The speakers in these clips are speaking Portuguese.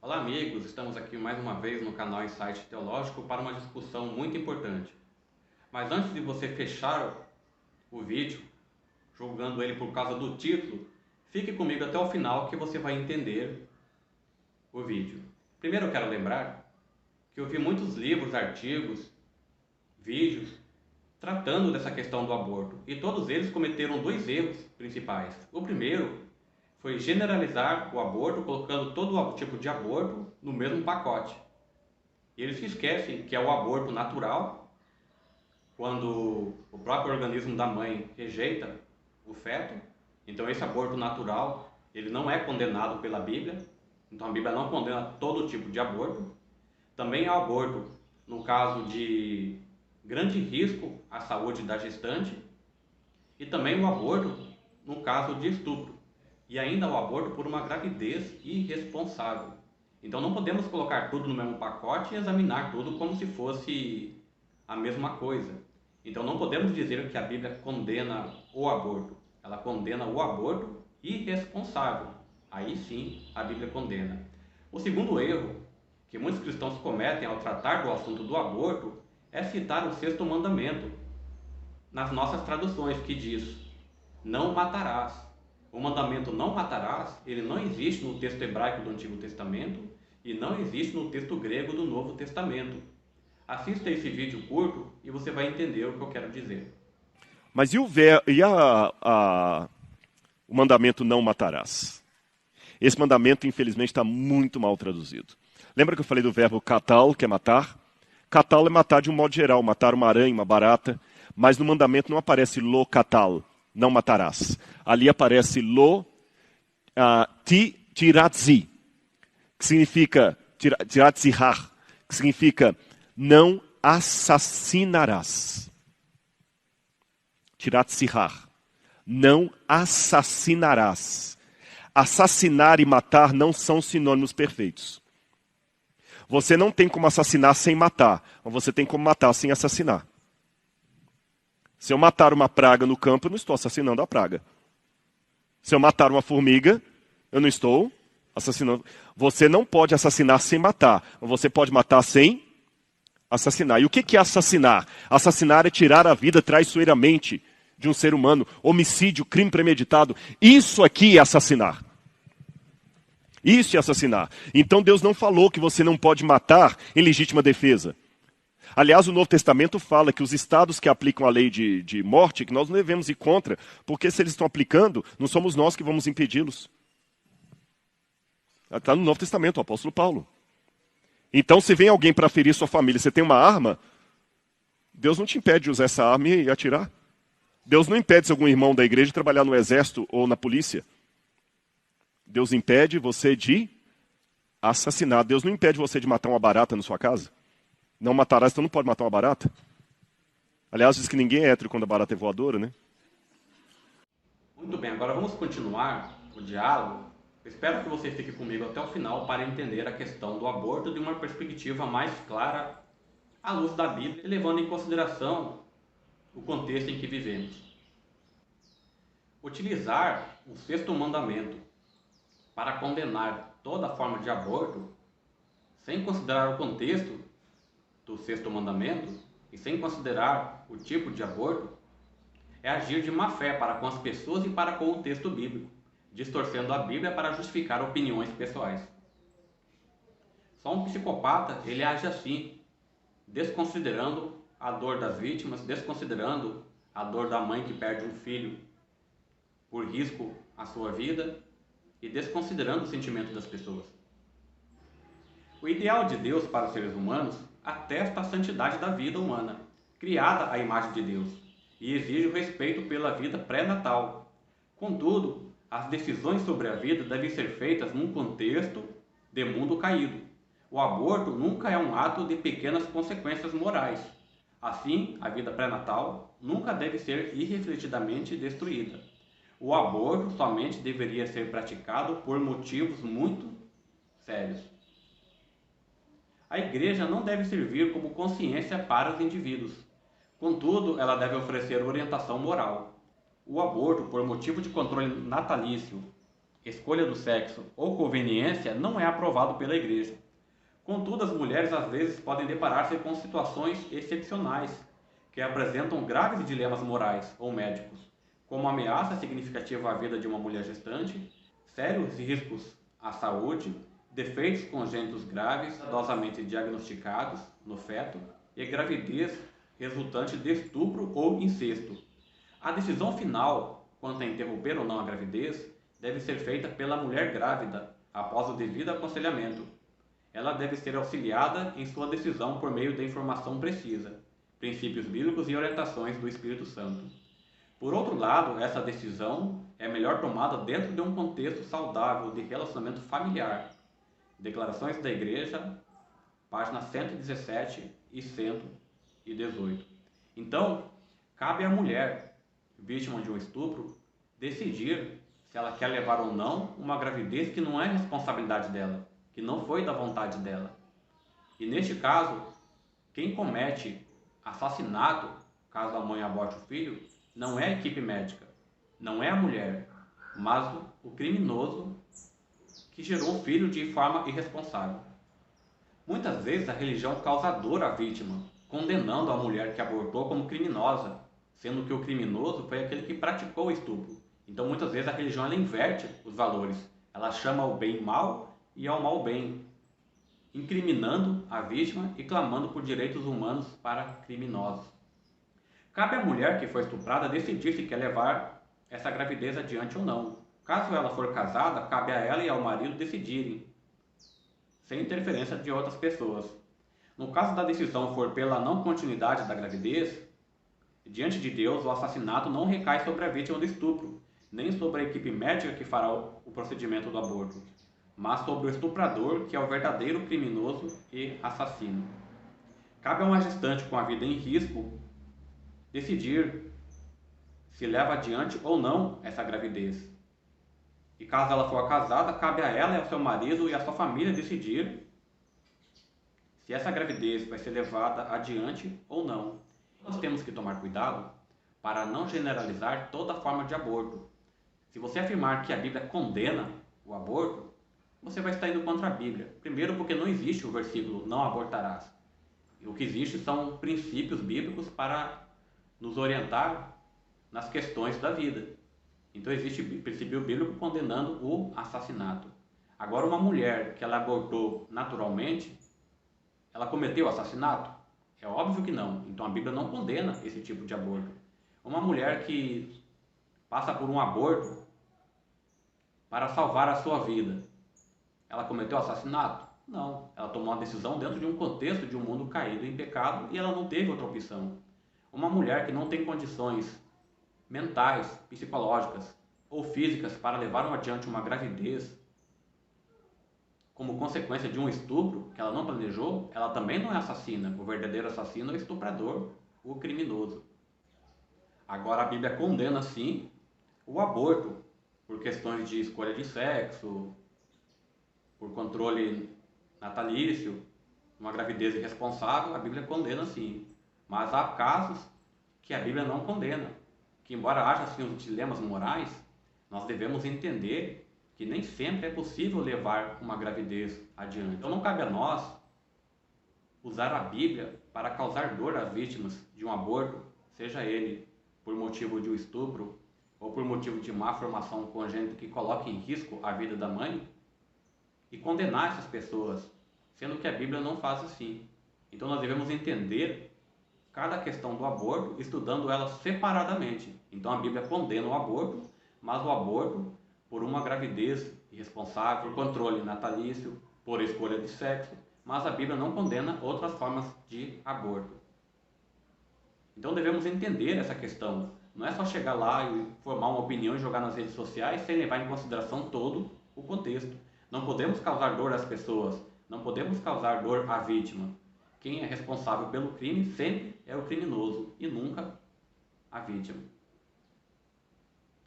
Olá, amigos! Estamos aqui mais uma vez no canal Insight Teológico para uma discussão muito importante. Mas antes de você fechar o vídeo, julgando ele por causa do título, fique comigo até o final que você vai entender o vídeo. Primeiro eu quero lembrar que eu vi muitos livros, artigos, vídeos tratando dessa questão do aborto e todos eles cometeram dois erros principais. O primeiro foi generalizar o aborto, colocando todo tipo de aborto no mesmo pacote. E eles se esquecem que é o aborto natural, quando o próprio organismo da mãe rejeita o feto. Então esse aborto natural, ele não é condenado pela Bíblia. Então a Bíblia não condena todo tipo de aborto. Também há aborto no caso de grande risco à saúde da gestante. E também o aborto no caso de estupro. E ainda o aborto por uma gravidez irresponsável. Então não podemos colocar tudo no mesmo pacote e examinar tudo como se fosse a mesma coisa. Então não podemos dizer que a Bíblia condena o aborto. Ela condena o aborto irresponsável. Aí sim a Bíblia condena. O segundo erro que muitos cristãos cometem ao tratar do assunto do aborto é citar o sexto mandamento nas nossas traduções, que diz: não matarás. O mandamento não matarás, ele não existe no texto hebraico do Antigo Testamento e não existe no texto grego do Novo Testamento. Assista esse vídeo curto e você vai entender o que eu quero dizer. Mas e o mandamento não matarás? Esse mandamento, infelizmente, está muito mal traduzido. Lembra que eu falei do verbo katal, que é matar? Katal é matar de um modo geral, matar uma aranha, uma barata, mas no mandamento não aparece lo katal, não matarás. Ali aparece lo tiratzi, que significa tiratzihar, que significa não assassinarás. Tiratzihar, não assassinarás. Assassinar e matar não são sinônimos perfeitos. Você não tem como assassinar sem matar, mas você tem como matar sem assassinar. Se eu matar uma praga no campo, eu não estou assassinando a praga. Se eu matar uma formiga, eu não estou assassinando. Você não pode assassinar sem matar, mas você pode matar sem assassinar. E o que é assassinar? Assassinar é tirar a vida traiçoeiramente de um ser humano. Homicídio, crime premeditado. Isso aqui é assassinar. Isso é assassinar. Então Deus não falou que você não pode matar em legítima defesa. Aliás, o Novo Testamento fala que os estados que aplicam a lei de morte, que nós não devemos ir contra, porque se eles estão aplicando, não somos nós que vamos impedi-los. Está no Novo Testamento, o apóstolo Paulo. Então, se vem alguém para ferir sua família, você tem uma arma, Deus não te impede de usar essa arma e atirar. Deus não impede se algum irmão da igreja trabalhar no exército ou na polícia. Deus impede você de assassinar. Deus não impede você de matar uma barata na sua casa. Não matarás, então não pode matar uma barata. Aliás, diz que ninguém é hétero quando a barata é voadora, né? Muito bem, agora vamos continuar o diálogo. Espero que você fique comigo até o final para entender a questão do aborto de uma perspectiva mais clara à luz da Bíblia, levando em consideração o contexto em que vivemos. Utilizar o sexto mandamento para condenar toda forma de aborto, sem considerar o contexto do sexto mandamento e sem considerar o tipo de aborto, é agir de má fé para com as pessoas e para com o texto bíblico, distorcendo a Bíblia para justificar opiniões pessoais. Só um psicopata, ele age assim, desconsiderando a dor das vítimas, desconsiderando a dor da mãe que perde um filho por risco à sua vida e desconsiderando o sentimento das pessoas. O ideal de Deus para os seres humanos atesta a santidade da vida humana, criada à imagem de Deus, e exige o respeito pela vida pré-natal. Contudo, as decisões sobre a vida devem ser feitas num contexto de mundo caído. O aborto nunca é um ato de pequenas consequências morais. Assim, a vida pré-natal nunca deve ser irrefletidamente destruída. O aborto somente deveria ser praticado por motivos muito sérios. A igreja não deve servir como consciência para os indivíduos. Contudo, ela deve oferecer orientação moral. O aborto, por motivo de controle natalício escolha do sexo ou conveniência não é aprovado pela Igreja. Contudo, as mulheres às vezes podem deparar-se com situações excepcionais que apresentam graves dilemas morais ou médicos, como ameaça significativa à vida de uma mulher gestante, sérios riscos à saúde, defeitos congênitos graves, cuidadosamente diagnosticados no feto e gravidez resultante de estupro ou incesto. A decisão final quanto a interromper ou não a gravidez deve ser feita pela mulher grávida após o devido aconselhamento. Ela deve ser auxiliada em sua decisão por meio da informação precisa, princípios bíblicos e orientações do Espírito Santo. Por outro lado, essa decisão é melhor tomada dentro de um contexto saudável de relacionamento familiar. Declarações da Igreja, páginas 117 e 118. Então, cabe à mulher, vítima de um estupro, decidir se ela quer levar ou não uma gravidez que não é responsabilidade dela, que não foi da vontade dela. E neste caso, quem comete assassinato, caso a mãe aborte o filho, não é a equipe médica, não é a mulher, mas o criminoso que gerou o filho de forma irresponsável. Muitas vezes a religião causa dor à vítima, condenando a mulher que abortou como criminosa, sendo que o criminoso foi aquele que praticou o estupro. Então muitas vezes a religião ela inverte os valores, ela chama o bem mal e ao mal bem, incriminando a vítima e clamando por direitos humanos para criminosos. Cabe à mulher que foi estuprada decidir se quer levar essa gravidez adiante ou não. Caso ela for casada, cabe a ela e ao marido decidirem, sem interferência de outras pessoas. No caso da decisão for pela não continuidade da gravidez, diante de Deus o assassinato não recai sobre a vítima do estupro, nem sobre a equipe médica que fará o procedimento do aborto, mas sobre o estuprador, que é o verdadeiro criminoso e assassino. Cabe a uma gestante com a vida em risco decidir se leva adiante ou não essa gravidez. E caso ela for casada, cabe a ela e ao seu marido e à sua família decidir se essa gravidez vai ser levada adiante ou não. Nós temos que tomar cuidado para não generalizar toda forma de aborto. Se você afirmar que a Bíblia condena o aborto, você vai estar indo contra a Bíblia. Primeiro, porque não existe o versículo não abortarás. O que existe são princípios bíblicos para nos orientar nas questões da vida. Então existe princípio bíblico condenando o assassinato. Agora, uma mulher que ela abortou naturalmente, ela cometeu assassinato? É óbvio que não. Então a Bíblia não condena esse tipo de aborto. Uma mulher que passa por um aborto para salvar a sua vida, ela cometeu assassinato? Não. Ela tomou uma decisão dentro de um contexto de um mundo caído em pecado e ela não teve outra opção. Uma mulher que não tem condições mentais, psicológicas ou físicas para levar adiante uma gravidez como consequência de um estupro que ela não planejou, ela também não é assassina. O verdadeiro assassino é o estuprador, o criminoso. Agora a Bíblia condena sim o aborto por questões de escolha de sexo, por controle natalício, uma gravidez irresponsável, a Bíblia condena sim. Mas há casos que a Bíblia não condena, que embora haja assim os dilemas morais, nós devemos entender que nem sempre é possível levar uma gravidez adiante. Então não cabe a nós usar a Bíblia para causar dor às vítimas de um aborto, seja ele por motivo de um estupro ou por motivo de má formação congênita que coloque em risco a vida da mãe, e condenar essas pessoas, sendo que a Bíblia não faz assim. Então nós devemos entender cada questão do aborto, estudando ela separadamente. Então a Bíblia condena o aborto, mas o aborto por uma gravidez irresponsável, por controle natalício, por escolha de sexo, mas a Bíblia não condena outras formas de aborto. Então devemos entender essa questão. Não é só chegar lá e formar uma opinião e jogar nas redes sociais sem levar em consideração todo o contexto. Não podemos causar dor às pessoas, não podemos causar dor à vítima. Quem é responsável pelo crime sempre é o criminoso e nunca a vítima.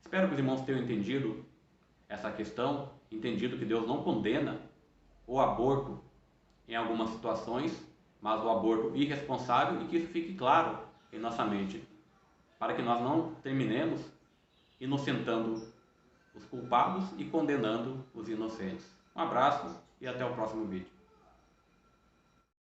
Espero que os irmãos tenham entendido essa questão, entendido que Deus não condena o aborto em algumas situações, mas o aborto irresponsável, e que isso fique claro em nossa mente, para que nós não terminemos inocentando os culpados e condenando os inocentes. Um abraço e até o próximo vídeo.